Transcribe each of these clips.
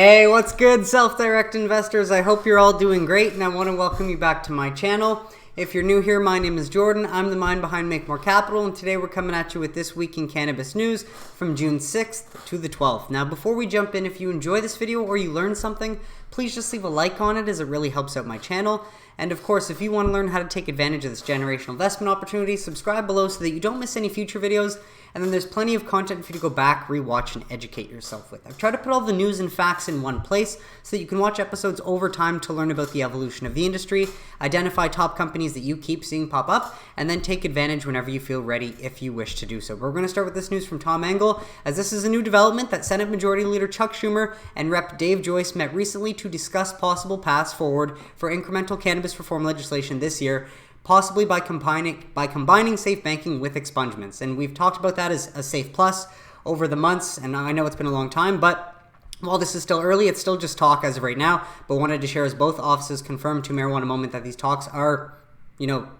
Hey, what's good, self-direct investors? I hope you're all doing great, and I want to welcome you back to my channel. If you're new here, my name is Jordan. I'm the mind behind Make More Capital, and today we're coming at you with This Week in Cannabis News from June 6th to the 12th. Now, before we jump in, if you enjoy this video or you learn something, please just leave a like on it as it really helps out my channel. And of course, if you want to learn how to take advantage of this generational investment opportunity, subscribe below so that you don't miss any future videos. And then there's plenty of content for you to go back, rewatch, and educate yourself with. I've tried to put all the news and facts in one place so that you can watch episodes over time to learn about the evolution of the industry, identify top companies that you keep seeing pop up, and then take advantage whenever you feel ready if you wish to do so. But we're going to start with this news from Tom Angle, as this is a new development that Senate Majority Leader Chuck Schumer and Rep. Dave Joyce met recently to discuss possible paths forward for incremental cannabis reform legislation this year, possibly by combining safe banking with expungements. And we've talked about that as a safe plus over the months, and I know it's been a long time, but while this is still early, it's still just talk as of right now, but wanted to share as both offices confirmed to Marijuana Moment that these talks are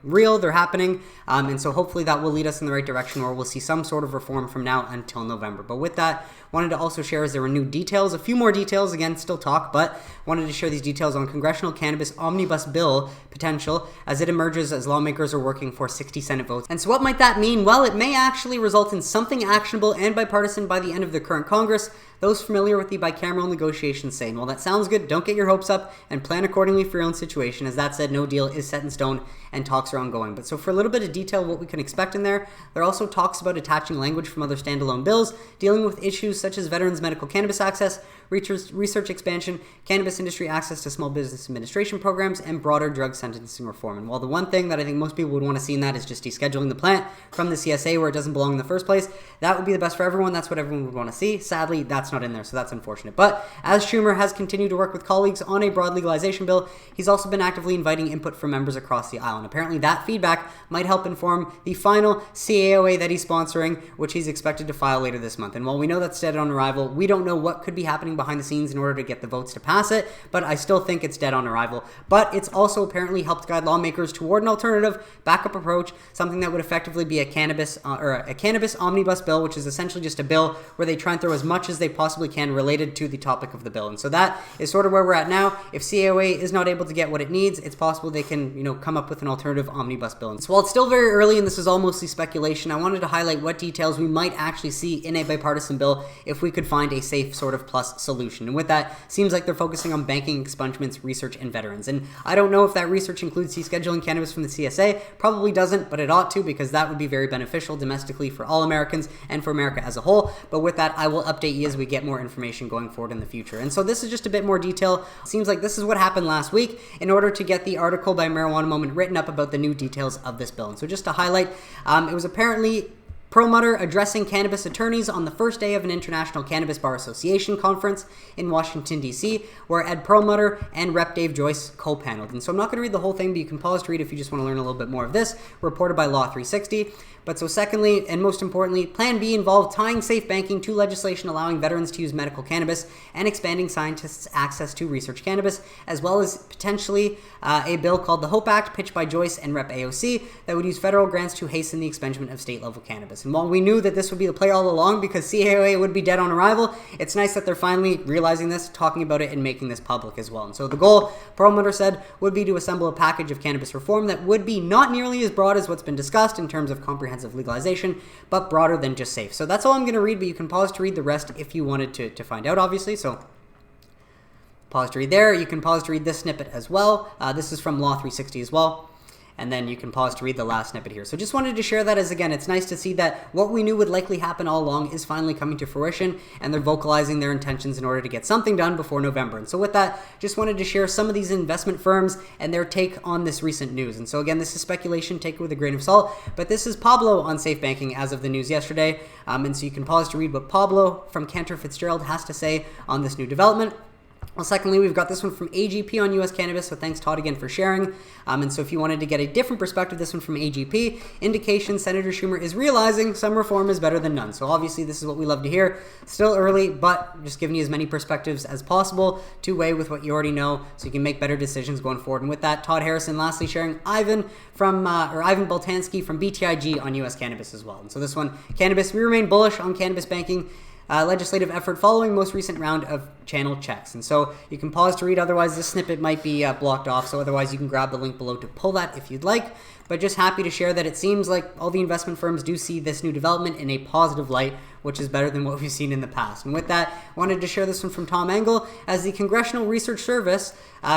real, they're happening, and so hopefully that will lead us in the right direction, or we'll see some sort of reform from now until November. But with that, wanted to also share as there were new details, a few more details, again, still talk, but wanted to share these details on Congressional Cannabis Omnibus Bill potential as it emerges as lawmakers are working for 60 Senate votes. And so what might that mean? Well, it may actually result in something actionable and bipartisan by the end of the current Congress. Those familiar with the bicameral negotiations saying, well, that sounds good, don't get your hopes up, and plan accordingly for your own situation. As that said, no deal is set in stone and talks are ongoing. But so for a little bit of detail what we can expect in there are also talks about attaching language from other standalone bills, dealing with issues such as veterans' medical cannabis access, research expansion, cannabis industry access to small business administration programs, and broader drug sentencing reform. And while the one thing that I think most people would want to see in that is just descheduling the plant from the CSA where it doesn't belong in the first place, that would be the best for everyone. That's what everyone would want to see. Sadly, that's not in there, so that's unfortunate. But as Schumer has continued to work with colleagues on a broad legalization bill, he's also been actively inviting input from members across the aisle. And apparently that feedback might help inform the final CAOA that he's sponsoring, which he's expected to file later this month. And while we know that's dead on arrival, we don't know what could be happening behind the scenes in order to get the votes to pass it, but I still think it's dead on arrival. But it's also apparently helped guide lawmakers toward an alternative backup approach, something that would effectively be a cannabis omnibus bill, which is essentially just a bill where they try and throw as much as they possibly can related to the topic of the bill. And so that is sort of where we're at now. If CAOA is not able to get what it needs, it's possible they can, come up with an alternative omnibus bill. And so while it's still very early and this is all mostly speculation, I wanted to highlight what details we might actually see in a bipartisan bill if we could find a safe sort of plus solution. And with that, seems like they're focusing on banking, expungements, research, and veterans. And I don't know if that research includes descheduling cannabis from the CSA. Probably doesn't, but it ought to, because that would be very beneficial domestically for all Americans and for America as a whole. But with that, I will update you as we get more information going forward in the future. And so this is just a bit more detail. Seems like this is what happened last week in order to get the article by Marijuana Moment written up about the new details of this bill. And so just to highlight, it was apparently Perlmutter addressing cannabis attorneys on the first day of an International Cannabis Bar Association conference in Washington, D.C., where Ed Perlmutter and Rep. Dave Joyce co-paneled. And so I'm not going to read the whole thing, but you can pause to read if you just want to learn a little bit more of this, reported by Law 360. But so secondly, and most importantly, Plan B involved tying safe banking to legislation allowing veterans to use medical cannabis and expanding scientists' access to research cannabis, as well as potentially a bill called the HOPE Act, pitched by Joyce and Rep. AOC, that would use federal grants to hasten the expungement of state-level cannabis. And while we knew that this would be the play all along because CAOA would be dead on arrival, it's nice that they're finally realizing this, talking about it, and making this public as well. And so the goal, Perlmutter said, would be to assemble a package of cannabis reform that would be not nearly as broad as what's been discussed in terms of comprehensive legalization, but broader than just safe. So that's all I'm going to read, but you can pause to read the rest if you wanted to find out, obviously. So pause to read there. You can pause to read this snippet as well. This is from Law 360 as well. And then you can pause to read the last snippet here. So just wanted to share that as, again, it's nice to see that what we knew would likely happen all along is finally coming to fruition, and they're vocalizing their intentions in order to get something done before November. And so with that, just wanted to share some of these investment firms and their take on this recent news. And so again, this is speculation, take it with a grain of salt, but this is Pablo on safe banking as of the news yesterday. And so you can pause to read what Pablo from Cantor Fitzgerald has to say on this new development. Well, secondly, we've got this one from AGP on U.S. Cannabis, so thanks, Todd, again for sharing. And so if you wanted to get a different perspective, this one from AGP, indication Senator Schumer is realizing some reform is better than none. So obviously this is what we love to hear. Still early, but just giving you as many perspectives as possible to weigh with what you already know so you can make better decisions going forward. And with that, Todd Harrison lastly sharing Ivan Boltansky from BTIG on U.S. Cannabis as well. And so this one, Cannabis, we remain bullish on cannabis banking legislative effort following most recent round of channel checks. And so you can pause to read, otherwise this snippet might be blocked off, so otherwise you can grab the link below to pull that if you'd like. But just happy to share that it seems like all the investment firms do see this new development in a positive light, which is better than what we've seen in the past. And with that, I wanted to share this one from Tom Engel, as the Congressional Research Service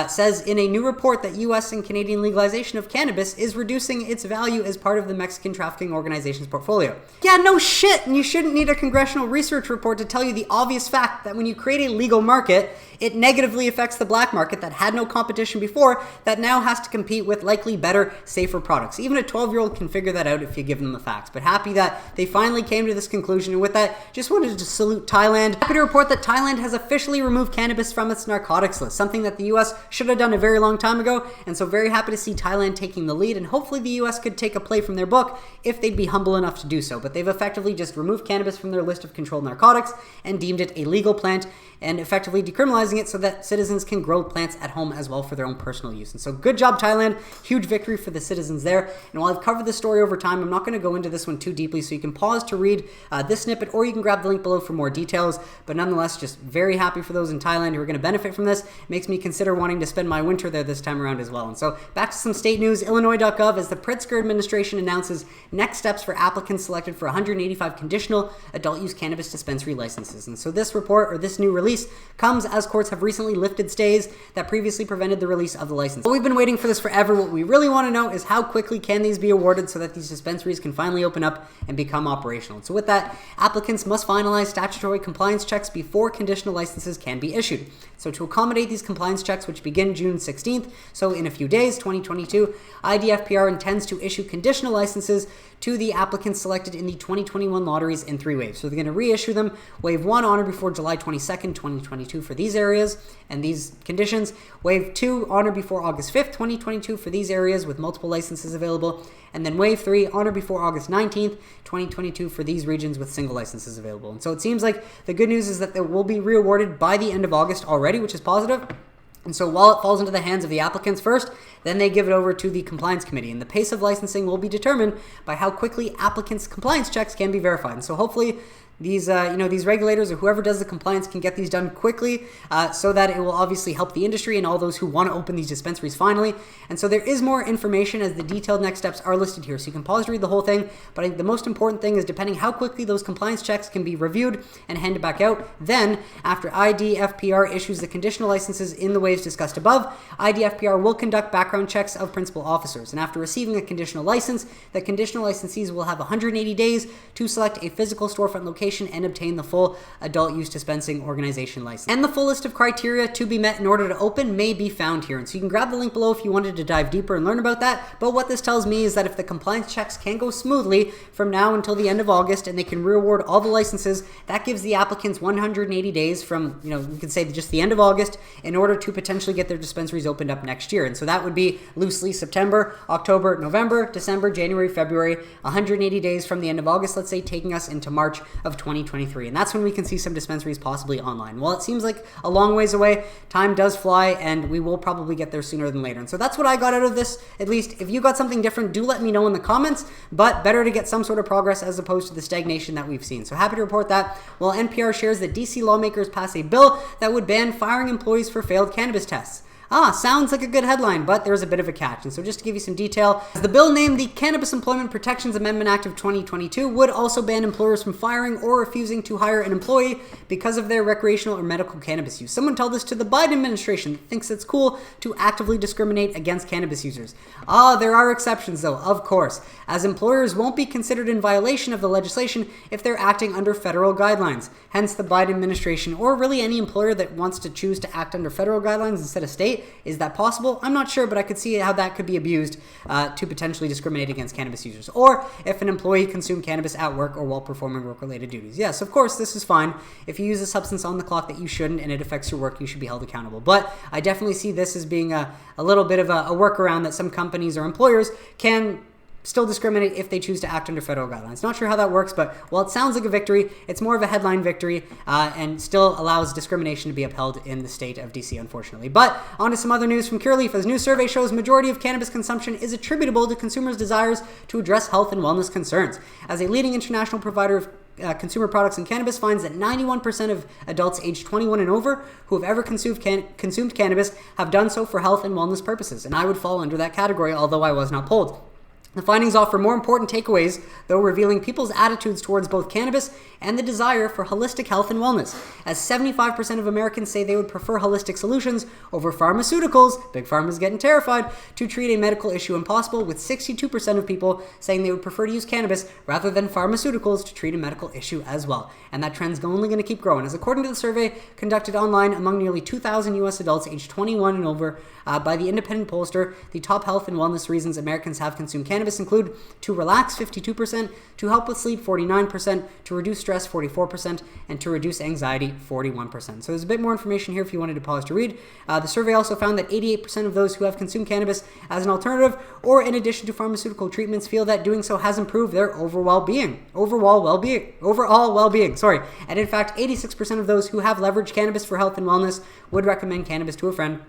says in a new report that U.S. and Canadian legalization of cannabis is reducing its value as part of the Mexican trafficking organization's portfolio. Yeah, no shit, and you shouldn't need a Congressional Research report to tell you the obvious fact that when you create a legal market, it negatively affects the black market that had no competition before, that now has to compete with likely better, safer products. Even a 12-year-old can figure that out if you give them the facts. But happy that they finally came to this conclusion. And with that, just wanted to salute Thailand. Happy to report that Thailand has officially removed cannabis from its narcotics list, something that the U.S. should have done a very long time ago. And so very happy to see Thailand taking the lead. And hopefully the U.S. could take a play from their book if they'd be humble enough to do so. But they've effectively just removed cannabis from their list of controlled narcotics and deemed it a legal plant, and effectively decriminalizing it so that citizens can grow plants at home as well for their own personal use. And so good job, Thailand. Huge victory for the citizens there. And while I've covered the story over time, I'm not going to go into this one too deeply, so you can pause to read this snippet, or you can grab the link below for more details. But nonetheless, just very happy for those in Thailand who are going to benefit from this. It makes me consider wanting to spend my winter there this time around as well. And so back to some state news. Illinois.gov, as the Pritzker administration announces next steps for applicants selected for 185 conditional adult use cannabis dispensary licenses. And so this report, or this new release, comes as courts have recently lifted stays that previously prevented the release of the license. But we've been waiting for this forever. What we really want to know is how quickly can these be awarded so that these dispensaries can finally open up and become operational. And so with that, applicants must finalize statutory compliance checks before conditional licenses can be issued. So to accommodate these compliance checks, which begin June 16th, so in a few days, 2022, IDFPR intends to issue conditional licenses to the applicants selected in the 2021 lotteries in 3 waves. So they're going to reissue them. Wave 1 on or before July 22nd, 2022 for these areas and these conditions. Wave 2 on or before August 5th, 2022 for these areas with multiple licenses available. And then Wave 3 on or before August 19th, 2022 for these regions with single licenses available. And so it seems like the good news is that they will be reawarded by the end of August already, which is positive. And so while it falls into the hands of the applicants first, then they give it over to the compliance committee. And the pace of licensing will be determined by how quickly applicants' compliance checks can be verified. And so hopefully these these regulators or whoever does the compliance can get these done quickly, so that it will obviously help the industry and all those who want to open these dispensaries finally. And so there is more information, as the detailed next steps are listed here. So you can pause to read the whole thing, but I think the most important thing is depending how quickly those compliance checks can be reviewed and handed back out. Then, after IDFPR issues the conditional licenses in the waves discussed above, IDFPR will conduct background checks of principal officers. And after receiving a conditional license, the conditional licensees will have 180 days to select a physical storefront location and obtain the full adult use dispensing organization license. And the full list of criteria to be met in order to open may be found here. And so you can grab the link below if you wanted to dive deeper and learn about that. But what this tells me is that if the compliance checks can go smoothly from now until the end of August and they can reward all the licenses, that gives the applicants 180 days from, you can say just the end of August in order to potentially get their dispensaries opened up next year. And so that would be loosely September, October, November, December, January, February, 180 days from the end of August, let's say, taking us into March of 2023. And that's when we can see some dispensaries possibly online. Well, it seems like a long ways away. Time does fly, and we will probably get there sooner than later. And so that's what I got out of this. At least if you got something different, do let me know in the comments, but better to get some sort of progress as opposed to the stagnation that we've seen. So happy to report that. Well, NPR shares that DC lawmakers pass a bill that would ban firing employees for failed cannabis tests. Sounds like a good headline, but there's a bit of a catch. And so just to give you some detail, the bill named the Cannabis Employment Protections Amendment Act of 2022 would also ban employers from firing or refusing to hire an employee because of their recreational or medical cannabis use. Someone tell this to the Biden administration that thinks it's cool to actively discriminate against cannabis users. There are exceptions though, of course, as employers won't be considered in violation of the legislation if they're acting under federal guidelines. Hence the Biden administration, or really any employer that wants to choose to act under federal guidelines instead of state. Is that possible? I'm not sure, but I could see how that could be abused to potentially discriminate against cannabis users. Or if an employee consumed cannabis at work or while performing work-related duties. Yes, of course, this is fine. If you use a substance on the clock that you shouldn't and it affects your work, you should be held accountable. But I definitely see this as being a little bit of a workaround that some companies or employers can still discriminate if they choose to act under federal guidelines. Not sure how that works, but while it sounds like a victory, it's more of a headline victory and still allows discrimination to be upheld in the state of DC, unfortunately. But on to some other news from Cureleaf. As new survey shows, majority of cannabis consumption is attributable to consumers' desires to address health and wellness concerns. As a leading international provider of Consumer Products and Cannabis finds that 91% of adults aged 21 and over who have ever consumed cannabis have done so for health and wellness purposes, and I would fall under that category, although I was not polled. The findings offer more important takeaways, though, revealing people's attitudes towards both cannabis and the desire for holistic health and wellness, as 75% of Americans say they would prefer holistic solutions over pharmaceuticals, big pharma's getting terrified, to treat a medical issue impossible, with 62% of people saying they would prefer to use cannabis rather than pharmaceuticals to treat a medical issue as well. And that trend's only going to keep growing, as according to the survey conducted online among nearly 2,000 U.S. adults aged 21 and over by the independent pollster, the top health and wellness reasons Americans have consumed cannabis include to relax 52%, to help with sleep 49%, to reduce stress 44%, and to reduce anxiety 41%. So there's a bit more information here if you wanted to pause to read. The survey also found that 88% of those who have consumed cannabis as an alternative or in addition to pharmaceutical treatments feel that doing so has improved their overall well-being. And in fact, 86% of those who have leveraged cannabis for health and wellness would recommend cannabis to a friend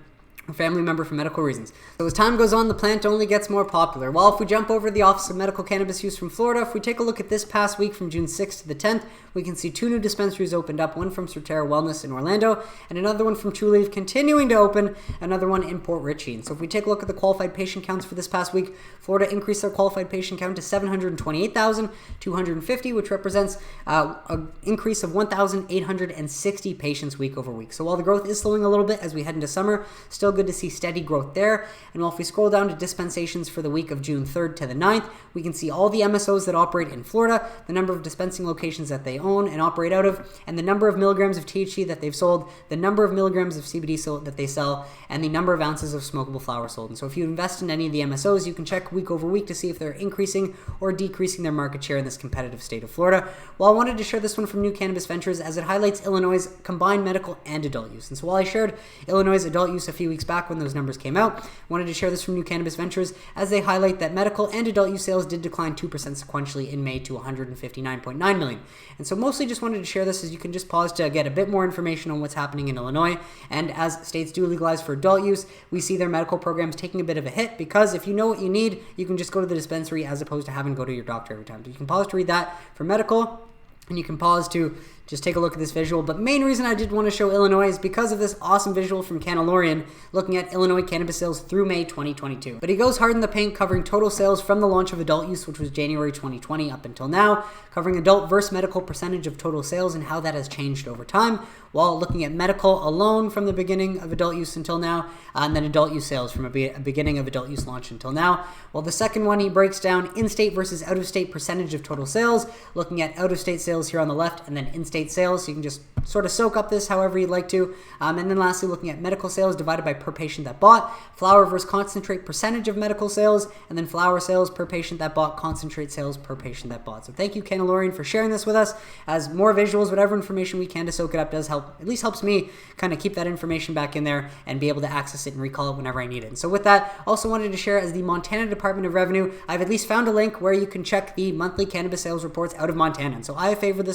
or family member for medical reasons. So as time goes on, the plant only gets more popular. Well, if we jump over to the Office of Medical Cannabis Use from Florida, if we take a look at this past week from June 6th to the 10th, we can see 2 new dispensaries opened up, one from Surterra Wellness in Orlando, and another one from Trulieve continuing to open, another one in Port Richey. And so if we take a look at the qualified patient counts for this past week, Florida increased their qualified patient count to 728,250, which represents an increase of 1,860 patients week over week. So while the growth is slowing a little bit as we head into summer, still good to see steady growth there. And while if we scroll down to dispensations for the week of June 3rd to the 9th, we can see all the MSOs that operate in Florida, the number of dispensing locations that they own and operate out of, and the number of milligrams of THC that they've sold, the number of milligrams of CBD that they sell, and the number of ounces of smokable flower sold. And so if you invest in any of the MSOs, you can check week over week to see if they're increasing or decreasing their market share in this competitive state of Florida. Well, I wanted to share this one from New Cannabis Ventures as it highlights Illinois' combined medical and adult use. And so while I shared Illinois' adult use a few weeks back when those numbers came out, I wanted to share this from New Cannabis Ventures as they highlight that medical and adult use sales did decline 2% sequentially in May to $159.9 million. And so mostly just wanted to share this as you can just pause to get a bit more information on what's happening in Illinois. And as states do legalize for adult use, we see their medical programs taking a bit of a hit because if you know what you need, you can just go to the dispensary as opposed to having to go to your doctor every time. So you can pause to read that for medical, and you can pause to just take a look at this visual. But main reason I did want to show Illinois is because of this awesome visual from Cannalorian looking at Illinois cannabis sales through May 2022. But he goes hard in the paint covering total sales from the launch of adult use, which was January 2020 up until now, covering adult versus medical percentage of total sales and how that has changed over time, while looking at medical alone from the beginning of adult use until now, and then adult use sales from a beginning of adult use launch until now. Well, the second one, he breaks down in-state versus out-of-state percentage of total sales, looking at out-of-state sales here on the left and then in-state sales, so you can just sort of soak up this however you'd like to. And then lastly, looking at medical sales divided by per patient that bought, flower versus concentrate percentage of medical sales, and then flower sales per patient that bought, concentrate sales per patient that bought. So thank you, Cannalorian, for sharing this with us. As more visuals, whatever information we can to soak it up does help, at least helps me kind of keep that information back in there and be able to access it and recall it whenever I need it. And so with that, also wanted to share as the Montana Department of Revenue, I've at least found a link where you can check the monthly cannabis sales reports out of Montana. And so I have favorited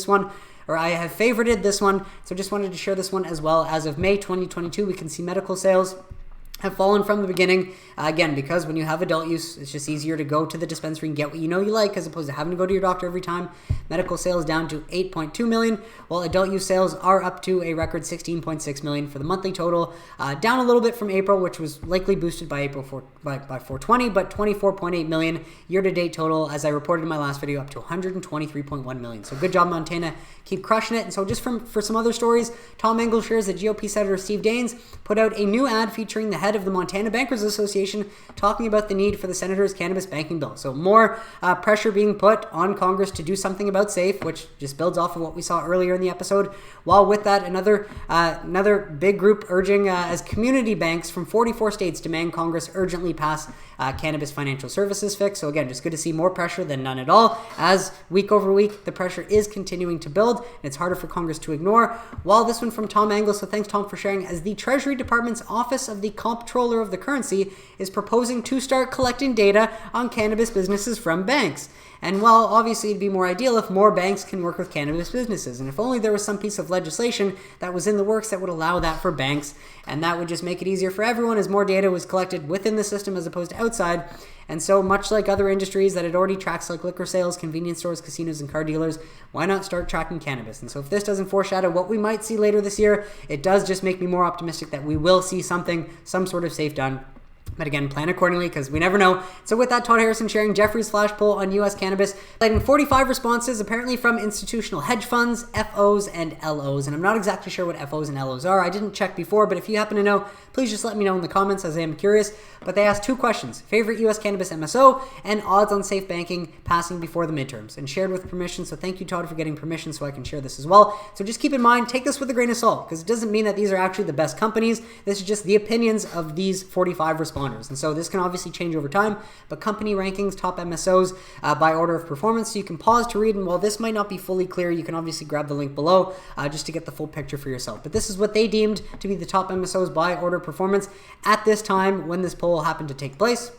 this one, so just wanted to share this one as well. As of May 2022, we can see medical sales have fallen from the beginning, again, because when you have adult use, it's just easier to go to the dispensary and get what you know you like as opposed to having to go to your doctor every time. Medical sales down to 8.2 million, while adult use sales are up to a record 16.6 million for the monthly total, down a little bit from April, which was likely boosted by April by 420, but 24.8 million year-to-date total, as I reported in my last video, up to 123.1 million. So good job, Montana. Keep crushing it. And so just for some other stories, Tom Engel shares that GOP Senator Steve Daines put out a new ad featuring the head of the Montana Bankers Association talking about the need for the senator's cannabis banking bill. So more pressure being put on Congress to do something about SAFE, which just builds off of what we saw earlier in the episode. While with that, another big group urging as community banks from 44 states demand Congress urgently pass cannabis financial services fix. So again, just good to see more pressure than none at all, as week over week the pressure is continuing to build and it's harder for Congress to ignore. While this one from Tom Engel, so thanks Tom for sharing, as the Treasury Department's Office of the Comptroller of the Currency is proposing to start collecting data on cannabis businesses from banks. And while obviously it'd be more ideal if more banks can work with cannabis businesses, and if only there was some piece of legislation that was in the works that would allow that for banks, and that would just make it easier for everyone as more data was collected within the system as opposed to outside. And so much like other industries that it already tracks, like liquor sales, convenience stores, casinos, and car dealers, why not start tracking cannabis? And so if this doesn't foreshadow what we might see later this year, it does just make me more optimistic that we will see something, some sort of safe done. But again, plan accordingly because we never know. So with that, Todd Harrison sharing Jeffries flash poll on U.S. cannabis, citing 45 responses, apparently from institutional hedge funds, FOs, and LOs. And I'm not exactly sure what FOs and LOs are. I didn't check before, but if you happen to know, please just let me know in the comments as I am curious. But they asked 2 questions: favorite U.S. cannabis MSO and odds on safe banking passing before the midterms, and shared with permission. So thank you, Todd, for getting permission so I can share this as well. So just keep in mind, take this with a grain of salt, because it doesn't mean that these are actually the best companies. This is just the opinions of these 45 responders. And so this can obviously change over time, but company rankings, top MSOs by order of performance. So you can pause to read, and while this might not be fully clear, you can obviously grab the link below just to get the full picture for yourself. But this is what they deemed to be the top MSOs by order of performance at this time when this poll happened to take place.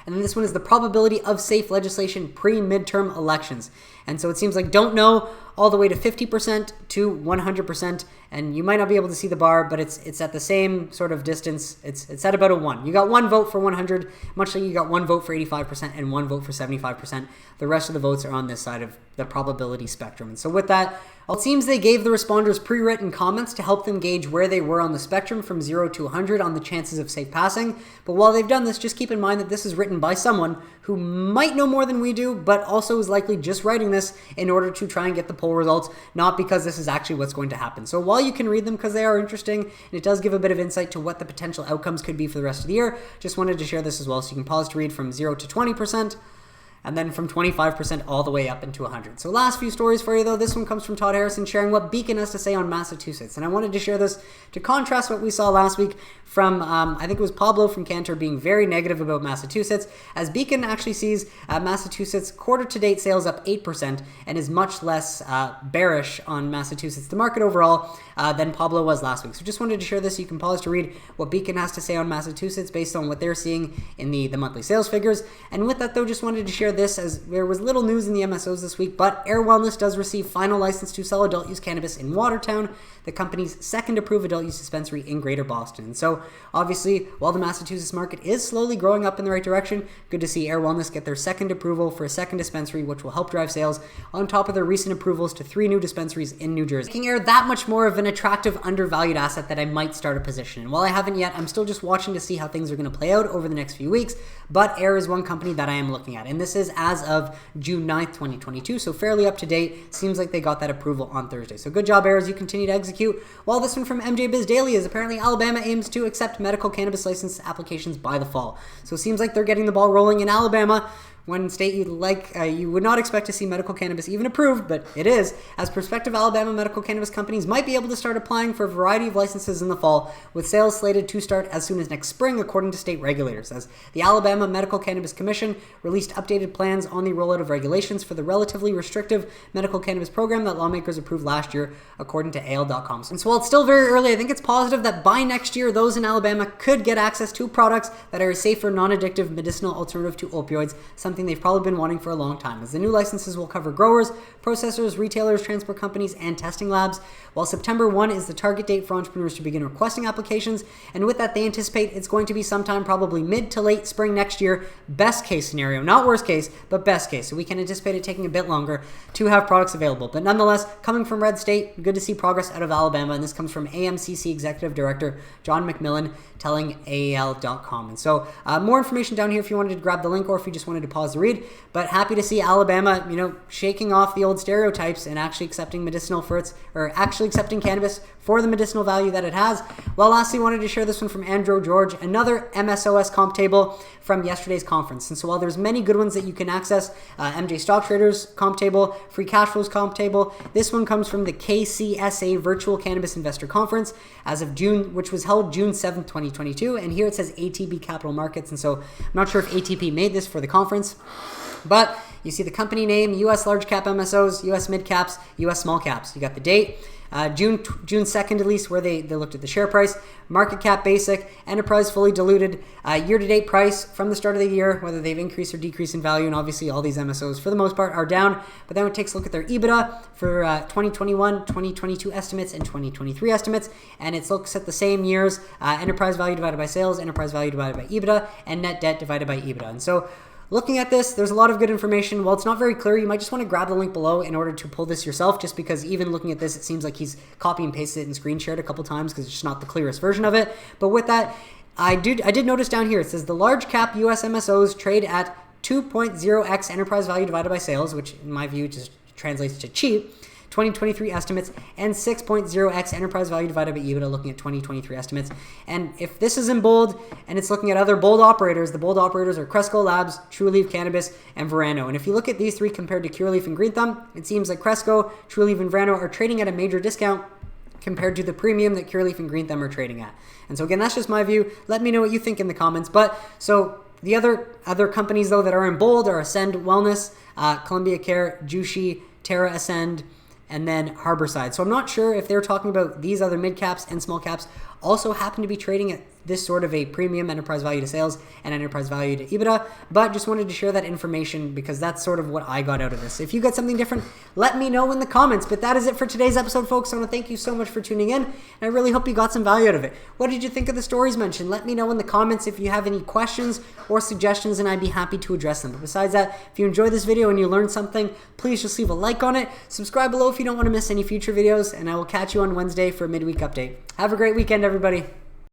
And then this one is the probability of safe legislation pre-midterm elections. And so it seems like don't know all the way to 50% to 100%. And you might not be able to see the bar, but it's at the same sort of distance. It's at about a 1. You got 1 vote for 100, much like you got 1 vote for 85% and 1 vote for 75%. The rest of the votes are on this side of the probability spectrum. And so with that, it seems they gave the responders pre-written comments to help them gauge where they were on the spectrum from 0 to 100 on the chances of safe passing. But while they've done this, just keep in mind that this is written by someone who might know more than we do, but also is likely just writing this in order to try and get the poll results, not because this is actually what's going to happen. So while you can read them because they are interesting, and it does give a bit of insight to what the potential outcomes could be for the rest of the year, just wanted to share this as well. So you can pause to read from 0 to 20%. And then from 25% all the way up into 100. So last few stories for you, though. This one comes from Todd Harrison sharing what Beacon has to say on Massachusetts. And I wanted to share this to contrast what we saw last week from, I think it was Pablo from Cantor being very negative about Massachusetts, as Beacon actually sees Massachusetts quarter-to-date sales up 8% and is much less bearish on Massachusetts, the market overall, than Pablo was last week. So just wanted to share this. You can pause to read what Beacon has to say on Massachusetts based on what they're seeing in the monthly sales figures. And with that, though, just wanted to share this, as there was little news in the MSOs this week, but Air Wellness does receive final license to sell adult use cannabis in Watertown, the company's second approved adult use dispensary in Greater Boston. And so obviously, while the Massachusetts market is slowly growing up in the right direction, good to see Air Wellness get their second approval for a second dispensary, which will help drive sales on top of their recent approvals to 3 new dispensaries in New Jersey, making Air that much more of an attractive, undervalued asset that I might start a position in. While I haven't yet, I'm still just watching to see how things are going to play out over the next few weeks, but Air is one company that I am looking at, and this is as of June 9th, 2022, so fairly up to date. Seems like they got that approval on Thursday. So good job, Air, as you continue to execute. While this one from MJ Biz Daily is apparently Alabama aims to accept medical cannabis license applications by the fall. So it seems like they're getting the ball rolling in Alabama, one state you would not expect to see medical cannabis even approved, but it is, as prospective Alabama medical cannabis companies might be able to start applying for a variety of licenses in the fall, with sales slated to start as soon as next spring, according to state regulators, as the Alabama Medical Cannabis Commission released updated plans on the rollout of regulations for the relatively restrictive medical cannabis program that lawmakers approved last year, according to AL.com. And so while it's still very early, I think it's positive that by next year, those in Alabama could get access to products that are a safer, non-addictive medicinal alternative to opioids, something they've probably been wanting for a long time, as the new licenses will cover growers, processors, retailers, transport companies, and testing labs, while September 1 is the target date for entrepreneurs to begin requesting applications. And with that, they anticipate it's going to be sometime probably mid to late spring next year, best case scenario, not worst case, but best case. So we can anticipate it taking a bit longer to have products available. But nonetheless, coming from Red State, good to see progress out of Alabama, and this comes from AMCC Executive Director John McMillan telling AL.com. And so more information down here if you wanted to grab the link or if you just wanted to pause the read. But happy to see Alabama, shaking off the old stereotypes and actually accepting accepting cannabis for the medicinal value that it has. Well, lastly, wanted to share this one from Andrew George, another MSOS comp table from yesterday's conference. And so while there's many good ones that you can access, MJ Stock Traders comp table, Free Cash Flows comp table, this one comes from the KCSA Virtual Cannabis Investor Conference as of June, which was held June 7th, 2022. And here it says ATB Capital Markets. And so I'm not sure if ATP made this for the conference, but you see the company name, U.S. large cap MSOs, U.S. mid caps, U.S. small caps. You got the date. June 2nd at least, where they looked at the share price, market cap basic, enterprise fully diluted, year-to-date price from the start of the year, whether they've increased or decreased in value, and obviously all these MSOs for the most part are down. But then it takes a look at their EBITDA for 2021, 2022 estimates, and 2023 estimates, and it looks at the same years, enterprise value divided by sales, enterprise value divided by EBITDA, and net debt divided by EBITDA. And so looking at this, there's a lot of good information. While it's not very clear, you might just want to grab the link below in order to pull this yourself, just because even looking at this, it seems like he's copy and pasted it and screen shared a couple times because it's just not the clearest version of it. But with that, I did notice down here, it says the large cap US MSOs trade at 2.0x enterprise value divided by sales, which in my view just translates to cheap, 2023 estimates, and 6.0x enterprise value divided by EBITDA, looking at 2023 estimates. And if this is in bold and it's looking at other bold operators, the bold operators are Cresco Labs, Trulieve Cannabis, and Verano. And if you look at these three compared to Curaleaf and Green Thumb, it seems like Cresco, Trulieve, and Verano are trading at a major discount compared to the premium that Curaleaf and Green Thumb are trading at. And so again, that's just my view. Let me know what you think in the comments. But so the other companies though that are in bold are Ascend Wellness, Columbia Care, Jushi, Terra Ascend, and then Harborside. So I'm not sure if they're talking about these other mid caps and small caps also happen to be trading at this sort of a premium enterprise value to sales and enterprise value to EBITDA, but just wanted to share that information because that's sort of what I got out of this. If you got something different, let me know in the comments. But that is it for today's episode, folks. I want to thank you so much for tuning in, and I really hope you got some value out of it. What did you think of the stories mentioned? Let me know in the comments if you have any questions or suggestions, and I'd be happy to address them. But besides that, if you enjoyed this video and you learned something, please just leave a like on it. Subscribe below if you don't want to miss any future videos, and I will catch you on Wednesday for a midweek update. Have a great weekend, everybody.